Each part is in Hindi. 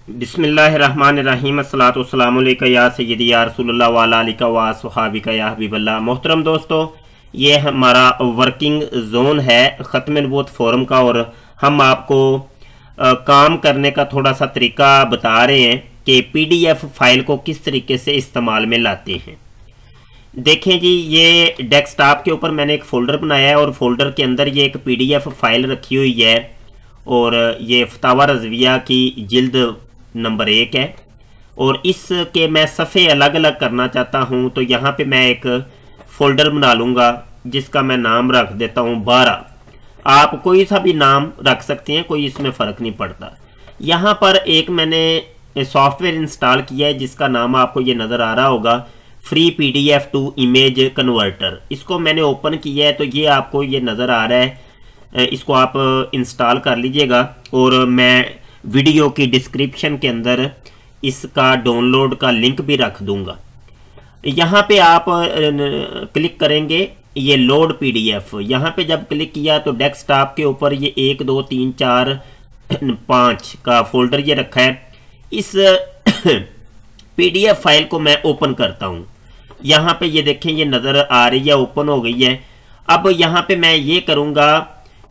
बिस्मिल्लाहिर्रहमानिर्रहीम अस्सलातु वस्सलामु अलैका या सय्यदी या रसूलुल्लाह व अला आलिका व अस्हाबिका या हबीबल्लाह। मोहतरम दोस्तों, ये हमारा वर्किंग जोन है ख़त्म नबूवत फोरम का और हम आपको काम करने का थोड़ा सा तरीका बता रहे हैं कि पीडीएफ फाइल को किस तरीके से इस्तेमाल में लाते हैं। देखें जी, ये डेस्कटॉप के ऊपर मैंने एक फ़ोल्डर बनाया है और फोल्डर के अंदर ये एक पीडीएफ फाइल रखी हुई है और ये फतावा रज़विया की जिल्द नंबर 1 है और इसके मैं सफ़े अलग अलग करना चाहता हूँ। तो यहाँ पे मैं एक फ़ोल्डर बना लूँगा जिसका मैं नाम रख देता हूँ 12। आप कोई सा भी नाम रख सकते हैं, कोई इसमें फ़र्क नहीं पड़ता। यहाँ पर एक मैंने सॉफ्टवेयर इंस्टॉल किया है जिसका नाम आपको ये नज़र आ रहा होगा, free PDF to image converter. इसको मैंने ओपन किया है तो ये आपको ये नज़र आ रहा है, इसको आप इंस्टॉल कर लीजिएगा और मैं वीडियो की डिस्क्रिप्शन के अंदर इसका डाउनलोड का लिंक भी रख दूंगा। यहाँ पे आप क्लिक करेंगे ये लोड PDF। यहाँ पे जब क्लिक किया तो डेस्कटॉप के ऊपर ये 1 2 3 4 5 का फोल्डर ये रखा है। इस PDF फाइल को मैं ओपन करता हूँ। यहाँ पे ये देखें, ये नज़र आ रही है, ओपन हो गई है। अब यहाँ पे मैं ये करूँगा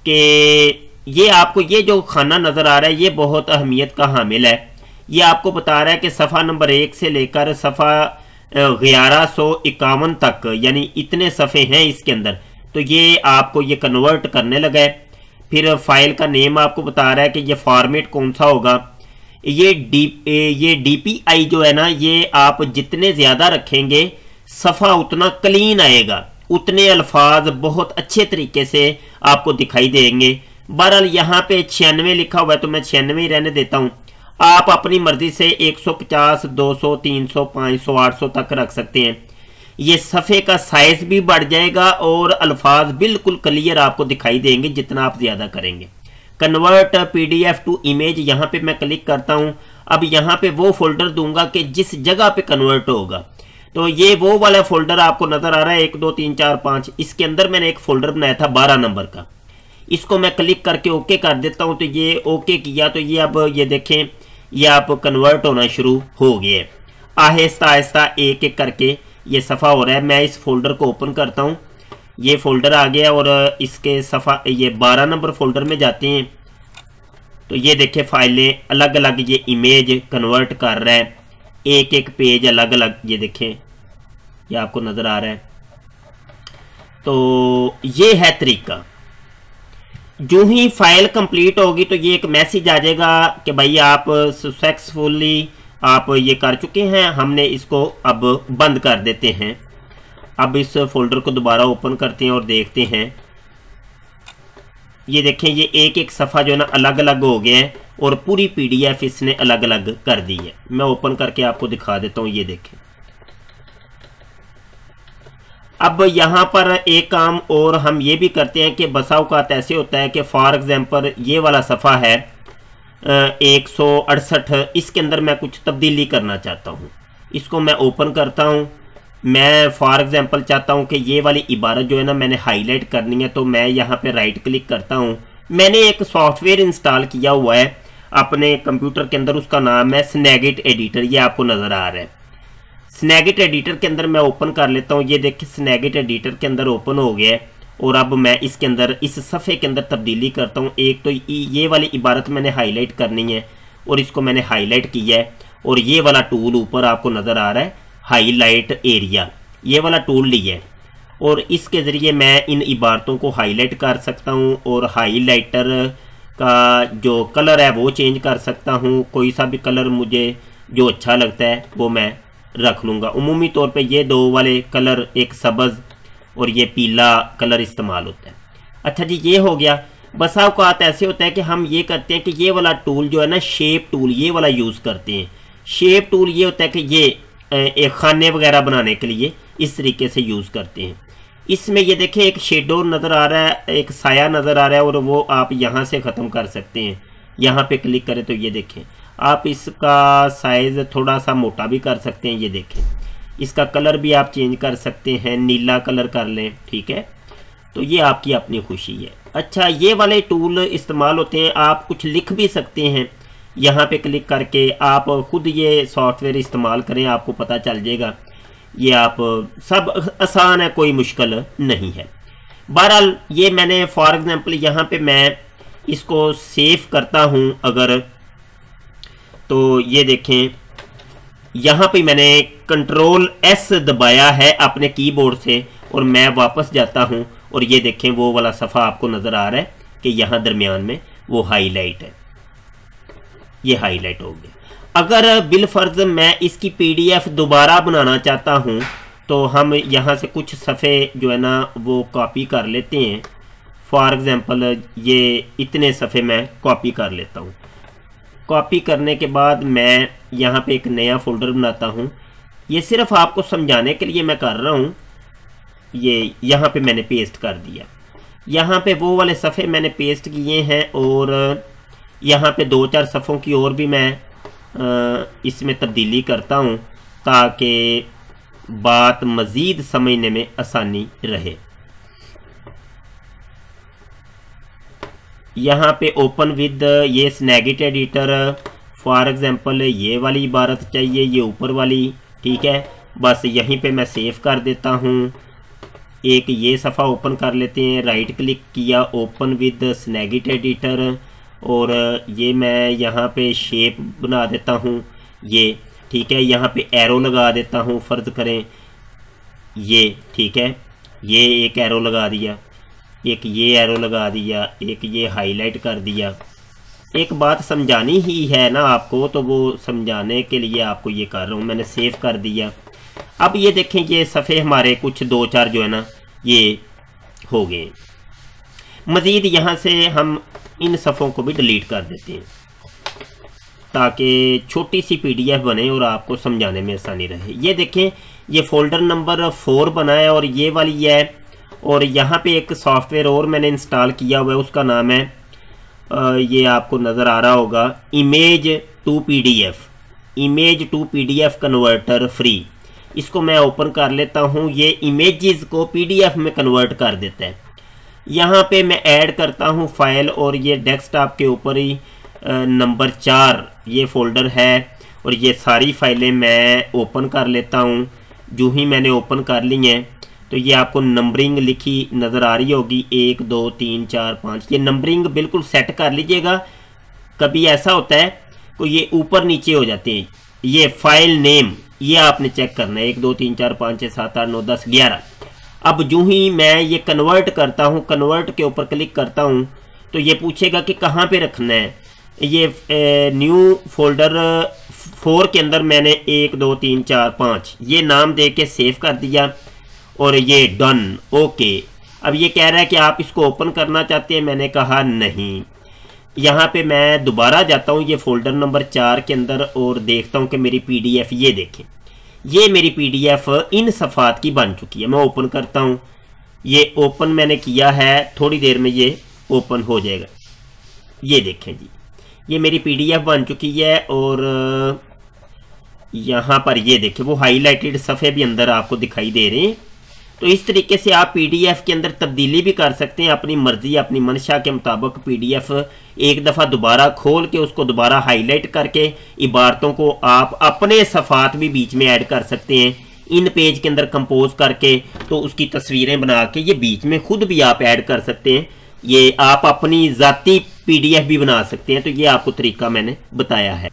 कि ये आपको ये जो खाना नज़र आ रहा है ये बहुत अहमियत का हामिल है। ये आपको बता रहा है कि सफ़ा नंबर 1 से लेकर सफ़ा 1151 तक, यानी इतने सफ़े हैं इसके अंदर। तो ये आपको ये कन्वर्ट करने लगा है। फिर फाइल का नेम आपको बता रहा है कि ये फॉर्मेट कौन सा होगा। ये DPI जो है ना, ये आप जितने ज़्यादा रखेंगे सफ़ा उतना क्लीन आएगा, उतने अल्फाज बहुत अच्छे तरीके से आपको दिखाई देंगे। बहरहाल यहाँ पे 96 लिखा हुआ है तो मैं 96 ही रहने देता हूँ। आप अपनी मर्जी से 150 200 300 500 800 तक रख सकते हैं। ये सफ़े का साइज भी बढ़ जाएगा और अल्फाज बिल्कुल क्लियर आपको दिखाई देंगे जितना आप ज़्यादा करेंगे। कन्वर्ट PDF टू इमेज, यहाँ पे मैं क्लिक करता हूँ। अब यहाँ पे वो फोल्डर दूंगा कि जिस जगह पे कन्वर्ट होगा। तो ये वो वाला फोल्डर आपको नज़र आ रहा है 1 2 3 4 5। इसके अंदर मैंने एक फोल्डर बनाया था 12 नंबर का। इसको मैं क्लिक करके ओके कर देता हूं। तो ये ओके किया तो ये अब ये देखें, ये आप कन्वर्ट होना शुरू हो गए। आहिस्ता आहिस्ता एक एक करके ये सफ़ा हो रहा है। मैं इस फोल्डर को ओपन करता हूं। ये फोल्डर आ गया और इसके सफ़ा ये 12 नंबर फोल्डर में जाते हैं तो ये देखें फाइलें अलग अलग ये इमेज कन्वर्ट कर रहा है, एक एक पेज अलग अलग। ये देखें, ये आपको नज़र आ रहा है। तो ये है तरीका। जो ही फाइल कंप्लीट होगी तो ये एक मैसेज आ जाएगा कि भाई आप सक्सेसफुली आप ये कर चुके हैं। हमने इसको अब बंद कर देते हैं। अब इस फोल्डर को दोबारा ओपन करते हैं और देखते हैं। ये देखें, ये एक एक सफ़ा जो है ना अलग अलग हो गया है और पूरी PDF इसने अलग अलग कर दी है। मैं ओपन करके आपको दिखा देता हूँ। ये देखें, अब यहाँ पर एक काम और हम ये भी करते हैं कि बसा औक़ात ऐसे होता है कि फॉर एग्जांपल ये वाला सफ़ा है 168, इसके अंदर मैं कुछ तब्दीली करना चाहता हूँ। इसको मैं ओपन करता हूँ। मैं फॉर एग्जांपल चाहता हूँ कि ये वाली इबारत जो है ना मैंने हाईलाइट करनी है। तो मैं यहाँ पे राइट क्लिक करता हूँ। मैंने एक सॉफ्टवेयर इंस्टॉल किया हुआ है अपने कंप्यूटर के अंदर, उसका नाम है स्नैगिट एडिटर। ये आपको नज़र आ रहा है। स्नैगिट एडिटर के अंदर मैं ओपन कर लेता हूँ। ये देखिए, स्नैगिट एडिटर के अंदर ओपन हो गया है और अब मैं इसके अंदर इस सफ़े के अंदर तब्दीली करता हूँ। एक तो ये वाली इबारत मैंने हाईलाइट करनी है और इसको मैंने हाईलाइट किया है और ये वाला टूल ऊपर आपको नज़र आ रहा है, हाईलाइट एरिया, ये वाला टूल लिया है और इसके ज़रिए मैं इन इबारतों को हाईलाइट कर सकता हूँ और हाईलाइटर का जो कलर है वो चेंज कर सकता हूँ। कोई सा भी कलर मुझे जो अच्छा लगता है वो मैं रख लूँगा। उमूमी तौर पे ये 2 वाले कलर, एक सब्ज़ और ये पीला कलर इस्तेमाल होता है। अच्छा जी, ये हो गया। बसा औक़ात ऐसे होता है कि हम ये करते हैं कि ये वाला टूल जो है ना, शेप टूल, ये वाला यूज़ करते हैं। शेप टूल ये होता है कि ये एक खाने वगैरह बनाने के लिए इस तरीके से यूज़ करते हैं। इसमें ये देखें, एक शेडो नज़र आ रहा है, एक साया नज़र आ रहा है और वो आप यहाँ से ख़त्म कर सकते हैं। यहाँ पे क्लिक करें तो ये देखें, आप इसका साइज़ थोड़ा सा मोटा भी कर सकते हैं। ये देखें, इसका कलर भी आप चेंज कर सकते हैं, नीला कलर कर लें, ठीक है। तो ये आपकी अपनी खुशी है। अच्छा, ये वाले टूल इस्तेमाल होते हैं, आप कुछ लिख भी सकते हैं। यहाँ पे क्लिक करके आप खुद ये सॉफ्टवेयर इस्तेमाल करें, आपको पता चल जाएगा। ये आप सब आसान है, कोई मुश्किल नहीं है। बहरहाल ये मैंने फॉर एग्जांपल यहाँ पे मैं इसको सेव करता हूँ अगर, तो ये देखें यहाँ पे मैंने कंट्रोल S दबाया है अपने कीबोर्ड से और मैं वापस जाता हूँ और ये देखें वो वाला सफ़ा आपको नज़र आ रहा है कि यहाँ दरमियान में वो हाईलाइट है, ये हाईलाइट हो गया। अगर बिलफर्ज मैं इसकी PDF दोबारा बनाना चाहता हूँ तो हम यहाँ से कुछ सफ़े जो है ना वो कॉपी कर लेते हैं। फॉर एग्ज़ाम्पल ये इतने सफ़े मैं कॉपी कर लेता हूँ। कॉपी करने के बाद मैं यहाँ पे एक नया फ़ोल्डर बनाता हूँ। ये सिर्फ आपको समझाने के लिए मैं कर रहा हूँ। ये यहाँ पे मैंने पेस्ट कर दिया। यहाँ पे वो वाले सफ़े मैंने पेस्ट किए हैं और यहाँ पे 2-4 सफ़ों की और भी मैं इसमें तब्दीली करता हूँ ताकि बात मज़ीद समझने में आसानी रहे। यहाँ पे ओपन विद ये स्नैगिट एडिटर, फॉर एग्जांपल ये वाली इबारत चाहिए, ये ऊपर वाली, ठीक है। बस यहीं पे मैं सेव कर देता हूँ। एक ये सफ़ा ओपन कर लेते हैं, राइट क्लिक किया, ओपन विद स्नैगिट एडिटर, और ये मैं यहाँ पे शेप बना देता हूँ ये, ठीक है। यहाँ पे एरो लगा देता हूँ, फ़र्ज़ करें ये, ठीक है। ये एक एरो लगा दिया, एक ये एरो लगा दिया, एक ये हाईलाइट कर दिया। एक बात समझानी ही है ना आपको, तो वो समझाने के लिए आपको ये कर रहा हूँ। मैंने सेव कर दिया। अब ये देखें ये सफ़े हमारे कुछ 2-4 जो है ना ये हो गए। मज़ीद यहाँ से हम इन सफ़ों को भी डिलीट कर देते हैं ताकि छोटी सी PDF बने और आपको समझाने में आसानी रहे। ये देखें ये फ़ोल्डर नंबर 4 बना है और ये वाली है, और यहाँ पे एक सॉफ्टवेयर और मैंने इंस्टॉल किया हुआ है, उसका नाम है ये आपको नज़र आ रहा होगा, image to PDF converter free. इसको मैं ओपन कर लेता हूँ। ये इमेजेस को PDF में कन्वर्ट कर देता है। यहाँ पे मैं ऐड करता हूँ फाइल, और ये डेस्कटॉप के ऊपर ही नंबर 4 ये फ़ोल्डर है, और ये सारी फाइलें मैं ओपन कर लेता हूँ। जो ही मैंने ओपन कर ली हैं तो ये आपको नंबरिंग लिखी नज़र आ रही होगी, 1 2 3 4 5। ये नंबरिंग बिल्कुल सेट कर लीजिएगा। कभी ऐसा होता है को ये ऊपर नीचे हो जाते हैं। ये फाइल नेम ये आपने चेक करना है, 1 2 3 4 5 6 7 8 9 10 11। अब जो ही मैं ये कन्वर्ट करता हूँ, कन्वर्ट के ऊपर क्लिक करता हूँ तो ये पूछेगा कि कहाँ पे रखना है। ये न्यू फोल्डर 4 के अंदर मैंने 1 2 3 4 5 ये नाम दे के सेव कर दिया, और ये डन, ओके। अब ये कह रहा है कि आप इसको ओपन करना चाहते हैं, मैंने कहा नहीं। यहाँ पे मैं दोबारा जाता हूँ ये फोल्डर नंबर 4 के अंदर और देखता हूँ कि मेरी PDF, ये देखें ये मेरी PDF इन सफ़ात की बन चुकी है। मैं ओपन करता हूँ, ये ओपन मैंने किया है, थोड़ी देर में ये ओपन हो जाएगा। ये देखें जी ये मेरी PDF बन चुकी है, और यहाँ पर ये देखें वो हाईलाइटेड सफ़े भी अंदर आपको दिखाई दे रहे हैं। तो इस तरीके से आप PDF के अंदर तब्दीली भी कर सकते हैं अपनी मर्ज़ी, अपनी मंशा के मुताबिक। PDF एक दफ़ा दोबारा खोल के उसको दोबारा हाईलाइट करके इबारतों को आप अपने सफ़ात भी बीच में ऐड कर सकते हैं, इन पेज के अंदर कंपोज करके, तो उसकी तस्वीरें बना के ये बीच में खुद भी आप ऐड कर सकते हैं। ये आप अपनी ज़ाती PDF भी बना सकते हैं। तो ये आपको तरीका मैंने बताया है।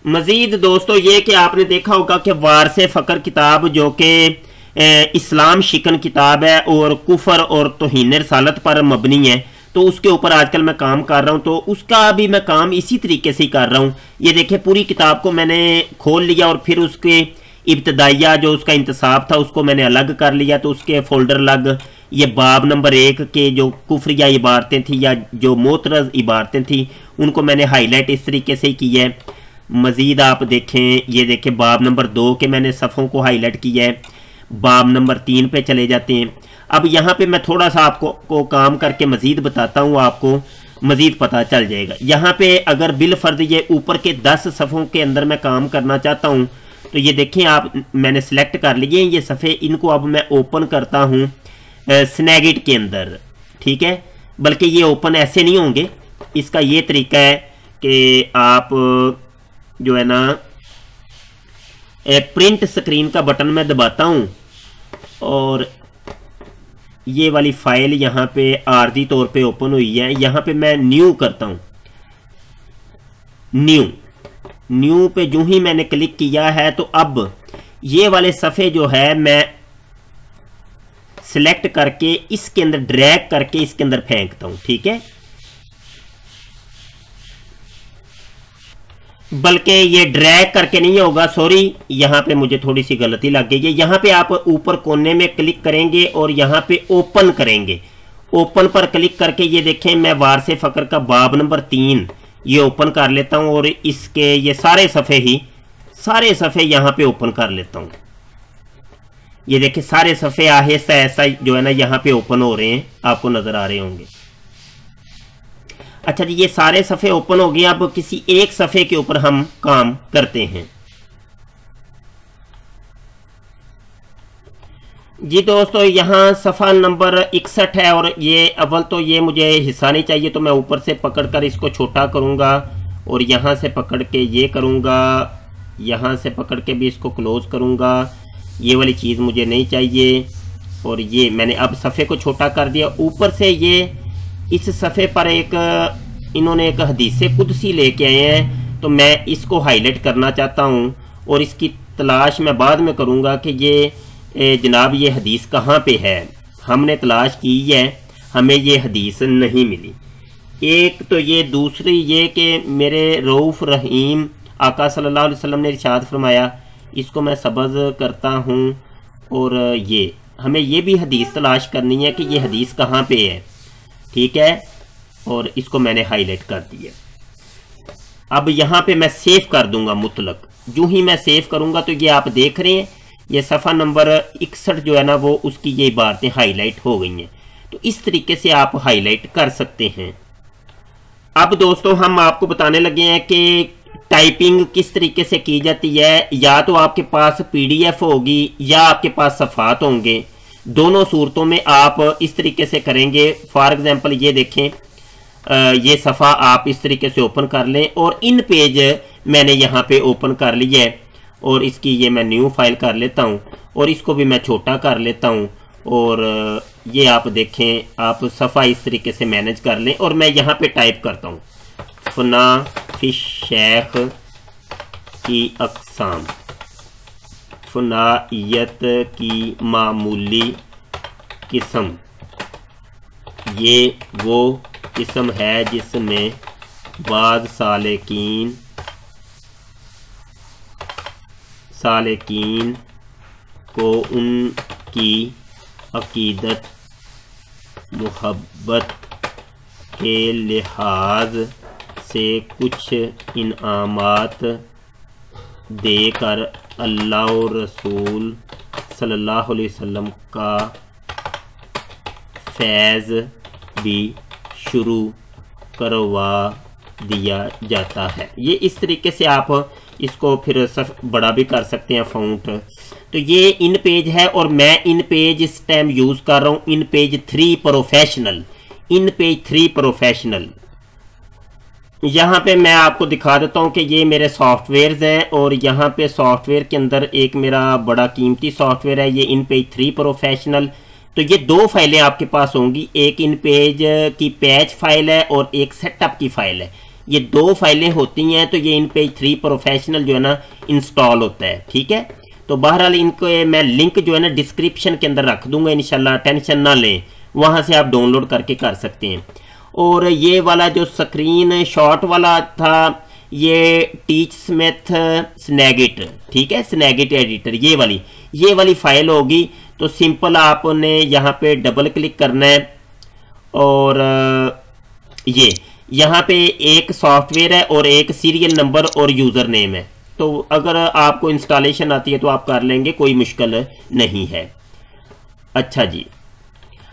मज़ीद दोस्तों ये कि आपने देखा होगा कि वारसे फ़क्र किताब जो कि इस्लाम शिकन किताब है और कुफर और तौहीन रिसालत पर मबनी है, तो उसके ऊपर आजकल मैं काम कर रहा हूँ। तो उसका भी मैं काम इसी तरीके से ही कर रहा हूँ। ये देखें पूरी किताब को मैंने खोल लिया और फिर उसके इब्तदाइया जो उसका इंतसाब था उसको मैंने अलग कर लिया, तो उसके फ़ोल्डर अलग। ये बाब नंबर 1 के जो कुफरिया इबारतें थी या जो मोतरज़ इबारतें थी उनको मैंने हाईलाइट इस तरीके से ही की है। मज़ीद आप देखें, ये देखें बाब नंबर 2 के मैंने सफ़ों को हाईलाइट किया है। बाब नंबर 3 पे चले जाते हैं। अब यहाँ पे मैं थोड़ा सा आपको काम करके मज़ीद बताता हूँ, आपको मज़ीद पता चल जाएगा। यहाँ पे अगर बिलफर्ज ये ऊपर के 10 सफ़ों के अंदर मैं काम करना चाहता हूँ तो ये देखें आप, मैंने सेलेक्ट कर लिए ये सफ़े। इनको अब मैं ओपन करता हूँ स्नैगिट के अंदर, ठीक है। बल्कि ये ओपन ऐसे नहीं होंगे, इसका ये तरीका है कि आप जो है ना प्रिंट स्क्रीन का बटन मैं दबाता हूं और ये वाली फाइल यहाँ पे आर्जी तौर पे ओपन हुई है। यहाँ पे मैं न्यू करता हूँ, न्यू पे जो ही मैंने क्लिक किया है तो अब ये वाले सफ़े जो है मैं सिलेक्ट करके इसके अंदर ड्रैग करके इसके अंदर फेंकता हूँ। ठीक है, बल्कि ये ड्रैग करके नहीं होगा, सॉरी यहाँ पे मुझे थोड़ी सी गलती लग गई है। यहाँ पे आप ऊपर कोने में क्लिक करेंगे और यहाँ पे ओपन करेंगे। ओपन पर क्लिक करके ये देखें मैं वारसे फ़क्र का बाब नंबर 3 ये ओपन कर लेता हूँ और इसके ये सारे सफ़े यहाँ पे ओपन कर लेता हूँ। ये देखें सारे सफ़े आहिस्ता ऐसा जो है ना यहाँ पे ओपन हो रहे हैं, आपको नज़र आ रहे होंगे। अच्छा जी, ये सारे सफ़े ओपन हो गए। अब किसी एक सफ़े के ऊपर हम काम करते हैं। जी दोस्तों, यहाँ सफ़ा नंबर 61 है और ये अव्वल तो ये मुझे हिस्सा नहीं चाहिए, तो मैं ऊपर से पकड़कर इसको छोटा करूँगा और यहाँ से पकड़ के ये करूँगा, यहाँ से पकड़ के भी इसको क्लोज़ करूँगा। ये वाली चीज़ मुझे नहीं चाहिए और ये मैंने अब सफ़े को छोटा कर दिया। ऊपर से ये इस सफ़े पर इन्होंने एक हदीस कुदसी लेके आए हैं, तो मैं इसको हाईलाइट करना चाहता हूँ और इसकी तलाश मैं बाद में करूँगा कि ये जनाब ये हदीस कहाँ पे है। हमने तलाश की है, हमें ये हदीस नहीं मिली। एक तो ये, दूसरी ये कि मेरे रऊफ़ रहीम आका सल्लल्लाहु अलैहि वसल्लम ने इरशाद फरमाया, इसको मैं सब्ज़ करता हूँ और ये हमें ये भी हदीस तलाश करनी है कि ये हदीस कहाँ पे है। ठीक है, और इसको मैंने हाईलाइट कर दिया। अब यहाँ पे मैं सेव कर दूंगा मुतलक। जो ही मैं सेव करूंगा तो ये आप देख रहे हैं ये सफ़ा नंबर 61 जो है ना वो उसकी ये बातें हाईलाइट हो गई हैं। तो इस तरीके से आप हाईलाइट कर सकते हैं। अब दोस्तों हम आपको बताने लगे हैं कि टाइपिंग किस तरीके से की जाती है। या तो आपके पास PDF होगी या आपके पास सफ़ात होंगे, दोनों सूरतों में आप इस तरीके से करेंगे। फॉर एग्जांपल ये देखें, ये सफ़ा आप इस तरीके से ओपन कर लें और इन पेज मैंने यहाँ पे ओपन कर लिया है और इसकी ये मैं न्यू फाइल कर लेता हूँ और इसको भी मैं छोटा कर लेता हूँ और ये आप देखें, आप सफ़ा इस तरीके से मैनेज कर लें और मैं यहाँ पे टाइप करता हूँ फना फिश शेख की अक़साम, फनाइयत की मामूली किस्म। ये वो किस्म है जिसमें बाद सालेकीन को उनकी अकीदत मोहब्बत के लिहाज से कुछ इनामात देकर अल्लाह और रसूल सल्लल्लाहु अलैहि वसल्लम का फैज़ भी शुरू करवा दिया जाता है। ये इस तरीके से आप इसको फिर बड़ा भी कर सकते हैं फ़ॉन्ट। तो ये इन पेज है और मैं इन पेज इस टाइम यूज़ कर रहा हूँ इन पेज 3 प्रोफेशनल। इन पेज 3 प्रोफेशनल यहाँ पे मैं आपको दिखा देता हूँ कि ये मेरे सॉफ्टवेयर्स हैं और यहाँ पे सॉफ्टवेयर के अंदर एक मेरा बड़ा कीमती सॉफ्टवेयर है, ये इन पेज 3 प्रोफेशनल। तो ये 2 फाइलें आपके पास होंगी, एक इन पेज की पैच फाइल है और एक सेटअप की फाइल है। ये 2 फाइलें होती हैं तो ये इन पेज 3 प्रोफेशनल जो है ना इंस्टॉल होता है। ठीक है, तो बहरहाल इनको मैं लिंक जो है ना डिस्क्रिप्शन के अंदर रख दूंगा इंशाल्लाह, टेंशन ना लें, वहाँ से आप डाउनलोड करके कर सकते हैं। और ये वाला जो स्क्रीन शॉट वाला था ये टीच स्मिथ स्नैगिट, ठीक है, स्नैगिट एडिटर, ये वाली फाइल होगी। तो सिंपल आपने यहाँ पे डबल क्लिक करना है और ये यहाँ पे एक सॉफ्टवेयर है और एक सीरियल नंबर और यूज़र नेम है। तो अगर आपको इंस्टॉलेशन आती है तो आप कर लेंगे, कोई मुश्किल नहीं है। अच्छा जी,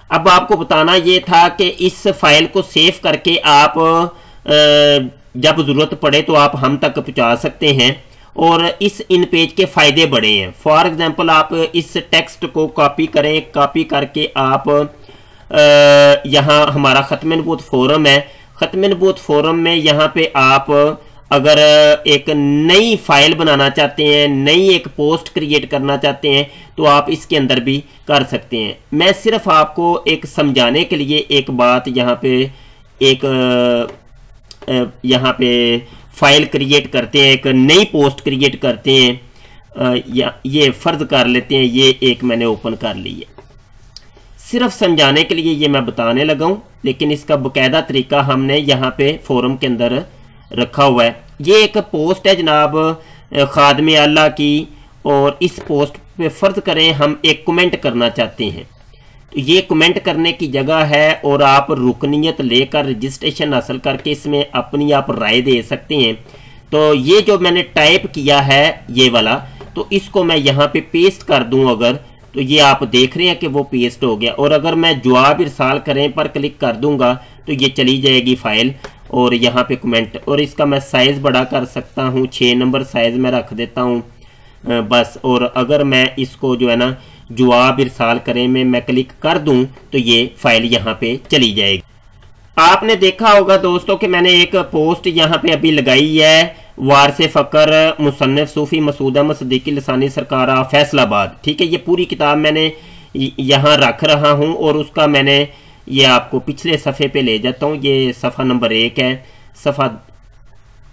अब आपको बताना ये था कि इस फाइल को सेव करके आप जब ज़रूरत पड़े तो आप हम तक पहुँचा सकते हैं और इस इन पेज के फ़ायदे बड़े हैं। फॉर एग्जांपल आप इस टेक्स्ट को कॉपी करें, कॉपी करके आप यहाँ हमारा ख़त्म नबूवत फोरम है, ख़त्म नबूवत फोरम में यहाँ पे आप अगर एक नई फाइल बनाना चाहते हैं, नई एक पोस्ट क्रिएट करना चाहते हैं, तो आप इसके अंदर भी कर सकते हैं। मैं सिर्फ आपको एक समझाने के लिए एक बात यहाँ पे फाइल क्रिएट करते हैं, एक नई पोस्ट क्रिएट करते हैं, ये फ़र्ज कर लेते हैं, ये एक मैंने ओपन कर ली है। सिर्फ समझाने के लिए ये मैं बताने लगा हूँ, लेकिन इसका बाकायदा तरीका हमने यहाँ पे फोरम के अंदर रखा हुआ है। ये एक पोस्ट है जनाब खादमे अल्लाह की, और इस पोस्ट पे फ़र्ज करें हम एक कमेंट करना चाहते हैं, तो ये कमेंट करने की जगह है, और आप रुकनीयत लेकर रजिस्ट्रेशन हासिल करके इसमें अपनी आप राय दे सकते हैं। तो ये जो मैंने टाइप किया है ये वाला, तो इसको मैं यहाँ पे पेस्ट कर दूँ अगर, तो ये आप देख रहे हैं कि वो पेस्ट हो गया। और अगर मैं जवाब इरसाल करें पर क्लिक कर दूंगा तो ये चली जाएगी फाइल, और यहाँ पे कमेंट, और इसका मैं साइज़ बड़ा कर सकता हूँ, 6 नंबर साइज़ में रख देता हूँ बस। और अगर मैं इसको जो है ना जवाब इरसाल करें में मैं क्लिक कर दूं तो ये फाइल यहाँ पे चली जाएगी। आपने देखा होगा दोस्तों कि मैंने एक पोस्ट यहाँ पे अभी लगाई है, वारिस फ़क्र मुसन्निफ सूफ़ी मसूद अहमद सिद्दीकी लसानी सरकारा फैसलाबाद। ठीक है, ये पूरी किताब मैंने यहाँ रख रहा हूँ, और उसका मैंने ये आपको पिछले सफ़े पे ले जाता हूँ। ये सफ़ा नंबर 1 है,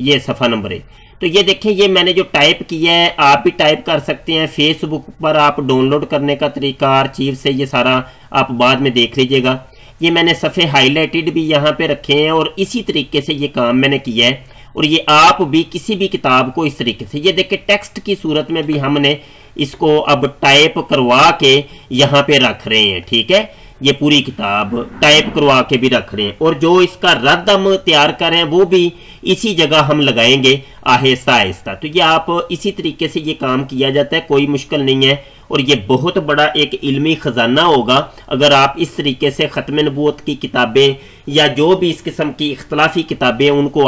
ये सफ़ा नंबर 1। तो ये देखें, ये मैंने जो टाइप किया है आप भी टाइप कर सकते हैं। फेसबुक पर आप डाउनलोड करने का तरीका आर्चीव से, ये सारा आप बाद में देख लीजिएगा। ये मैंने सफ़े हाईलाइटेड भी यहाँ पे रखे हैं, और इसी तरीके से ये काम मैंने किया है। और ये आप भी किसी भी किताब को इस तरीके से, ये देखें टेक्स्ट की सूरत में भी हमने इसको अब टाइप करवा के यहाँ पे रख रहे हैं। ठीक है, ये पूरी किताब टाइप करवा के भी रख रहे हैं, और जो इसका रद्द हम तैयार कर रहे हैं वो भी इसी जगह हम लगाएंगे आहिस्ता आहिस्ता। तो ये आप इसी तरीके से ये काम किया जाता है, कोई मुश्किल नहीं है, और ये बहुत बड़ा एक इल्मी ख़जाना होगा अगर आप इस तरीके से ख़त्म नबूवत की किताबें या जो भी इस किस्म की इख्तलाफी किताबें उनको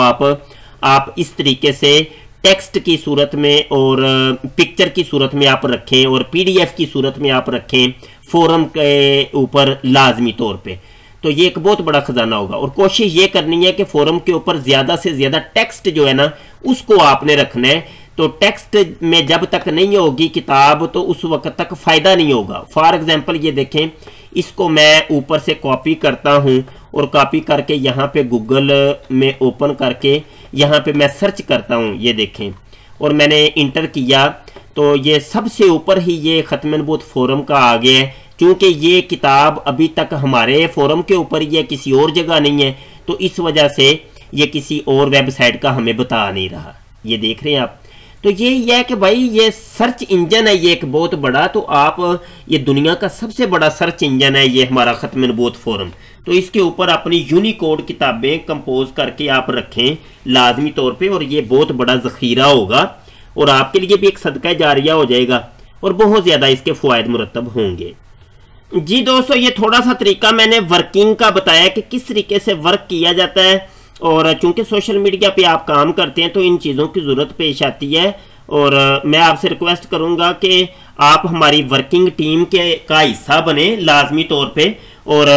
आप इस तरीके से टेक्स्ट की सूरत में और पिक्चर की सूरत में आप रखें, और PDF की सूरत में आप रखें फोरम के ऊपर लाजमी तौर पे, तो ये एक बहुत बड़ा खजाना होगा। और कोशिश ये करनी है कि फोरम के ऊपर ज़्यादा से ज़्यादा टेक्स्ट जो है ना उसको आपने रखना है। तो टेक्स्ट में जब तक नहीं होगी किताब तो उस वक्त तक फ़ायदा नहीं होगा। फॉर एग्जांपल ये देखें, इसको मैं ऊपर से कॉपी करता हूँ, और कॉपी करके यहाँ पे गूगल में ओपन करके यहाँ पे मैं सर्च करता हूँ, ये देखें, और मैंने इंटर किया तो ये सबसे ऊपर ही ये ख़त्म नबूवत फोरम का आ गया है। क्योंकि ये किताब अभी तक हमारे फोरम के ऊपर ही है, किसी और जगह नहीं है, तो इस वजह से ये किसी और वेबसाइट का हमें बता नहीं रहा। ये देख रहे हैं आप। तो ये है कि भाई ये सर्च इंजन है, ये एक बहुत बड़ा, तो आप ये दुनिया का सबसे बड़ा सर्च इंजन है ये हमारा ख़त्म नबूवत फोरम। तो इसके ऊपर अपनी यूनिकोड किताबें कंपोज करके आप रखें लाजमी तौर पे, और ये बहुत बड़ा ज़ख़ीरा होगा, और आपके लिए भी एक सदका जारिया हो जाएगा, और बहुत ज़्यादा इसके फ़वाइद मुरतब होंगे। जी दोस्तों, ये थोड़ा सा तरीका मैंने वर्किंग का बताया कि किस तरीके से वर्क किया जाता है, और चूंकि सोशल मीडिया पे आप काम करते हैं तो इन चीज़ों की ज़रूरत पेश आती है। और मैं आपसे रिक्वेस्ट करूंगा कि आप हमारी वर्किंग टीम का हिस्सा बने लाजमी तौर पे। और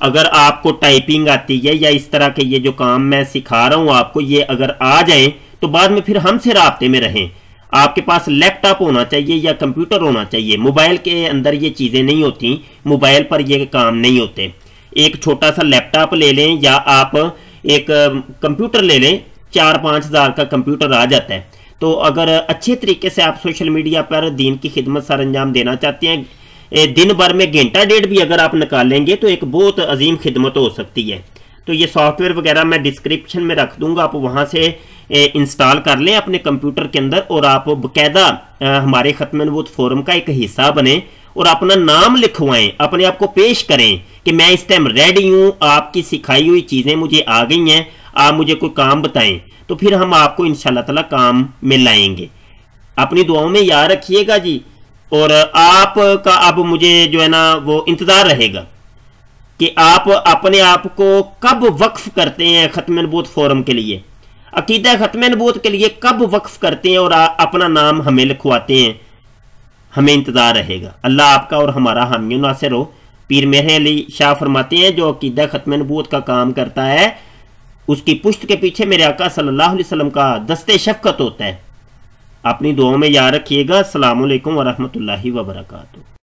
अगर आपको टाइपिंग आती है या इस तरह के ये जो काम मैं सिखा रहा हूँ आपको, ये अगर आ जाए तो बाद में फिर हमसे राब्ते में रहें। आपके पास लैपटॉप होना चाहिए या कंप्यूटर होना चाहिए। मोबाइल के अंदर ये चीज़ें नहीं होती, मोबाइल पर ये काम नहीं होते। एक छोटा सा लैपटॉप ले लें या आप एक कंप्यूटर ले लें, 4-5 हज़ार का कंप्यूटर आ जाता है। तो अगर अच्छे तरीके से आप सोशल मीडिया पर दीन की खिदमत सर अंजाम देना चाहते हैं, दिन भर में घंटा डेढ़ भी अगर आप निकालेंगे तो एक बहुत अजीम खिदमत हो सकती है। तो ये सॉफ्टवेयर वगैरह मैं डिस्क्रिप्शन में रख दूंगा, आप वहाँ से इंस्टॉल कर लें अपने कंप्यूटर के अंदर, और आप बाकायदा हमारे ख़त्म नबूवत फोरम का एक हिस्सा बने और अपना नाम लिखवाएं, अपने आप को पेश करें कि मैं इस टाइम रेडी हूँ, आपकी सिखाई हुई चीज़ें मुझे आ गई हैं, आप मुझे कोई काम बताएं, तो फिर हम आपको इंशाल्लाह ताला काम में लाएंगे। अपनी दुआओं में याद रखिएगा जी। और आपका अब मुझे जो है ना वो इंतज़ार रहेगा कि आप अपने आप को कब वक्फ करते हैं ख़त्म नबूवत फोरम के लिए, अकीदा ख़त्म नबूवत के लिए कब वक्फ करते हैं और अपना नाम हमें लिखवाते हैं। हमें इंतज़ार रहेगा। अल्लाह आपका और हमारा हामी नासिर हो। पीर मेहर अली शाह फरमाते हैं, जो अकीदा ख़त्म नबूवत का काम करता है उसकी पुश्त के पीछे मेरे आका सल्लल्लाहु अलैहि वसल्लम का दस्ते शफ़क़त होता है। अपनी दुआओं में याद रखिएगा। अस्सलामु अलैकुम व रहमतुल्लाहि व बरकातुहू।